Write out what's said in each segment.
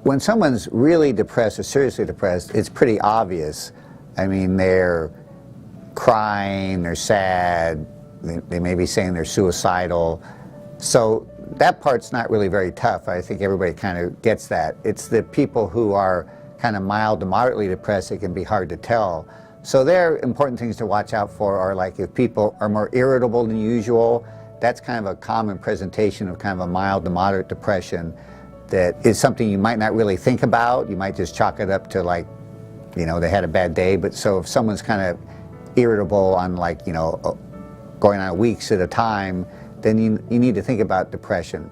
When someone's really depressed or seriously depressed, it's pretty obvious. I mean, they're crying, they're sad, they may be saying they're suicidal. So that part's not really very tough. I think everybody kind of gets that. It's the people who are kind of mild to moderately depressed, it can be hard to tell. So there, important things to watch out for are like if people are more irritable than usual, that's kind of a common presentation of kind of a mild to moderate depression that is something you might not really think about. You might just chalk it up to like, you know, they had a bad day. But so if someone's kind of irritable on like, you know, going on weeks at a time, then you need to think about depression.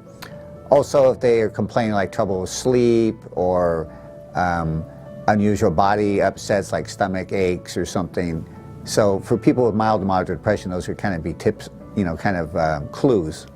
Also, if they are complaining like trouble with sleep or unusual body upsets like stomach aches or something. So for people with mild to moderate depression, those would kind of be tips, you know, kind of clues.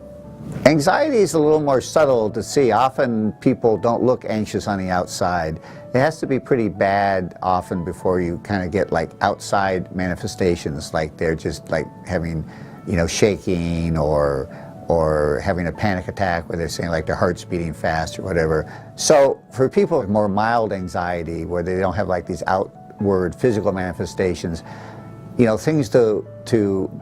Anxiety is a little more subtle to see. Often people don't look anxious on the outside. It has to be pretty bad often before you kind of get like outside manifestations, like they're just like having, you know, shaking or having a panic attack where they're saying like their heart's beating fast or whatever. So for people with more mild anxiety where they don't have like these outward physical manifestations, you know, things to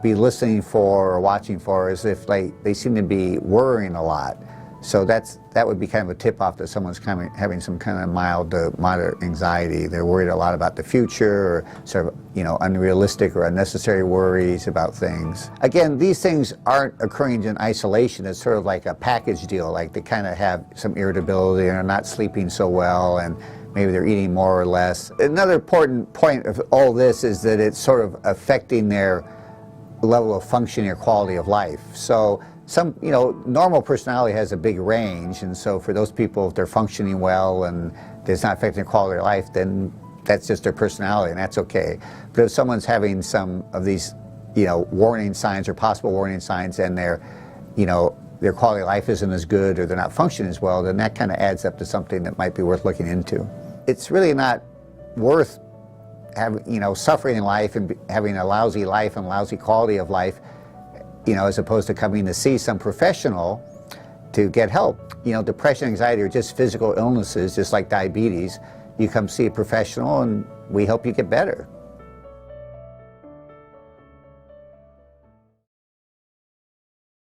be listening for or watching for is if like they seem to be worrying a lot. So that would be kind of a tip-off that someone's kind of having some kind of mild to moderate anxiety. They're worried a lot about the future, or sort of, you know, unrealistic or unnecessary worries about things. Again, these things aren't occurring in isolation. It's sort of like a package deal. Like they kind of have some irritability and are not sleeping so well, and maybe they're eating more or less. Another important point of all this is that it's sort of affecting their level of functioning or quality of life. So some, you know, normal personality has a big range, and so for those people, if they're functioning well and it's not affecting their quality of life, then that's just their personality, and that's okay. But if someone's having some of these, you know, warning signs or possible warning signs, and their, you know, their quality of life isn't as good or they're not functioning as well, then that kind of adds up to something that might be worth looking into. It's really not worth having, you know, suffering in life and having a lousy life and lousy quality of life, you know, as opposed to coming to see some professional to get help. You know, depression, anxiety are just physical illnesses, just like diabetes. You come see a professional and we help you get better.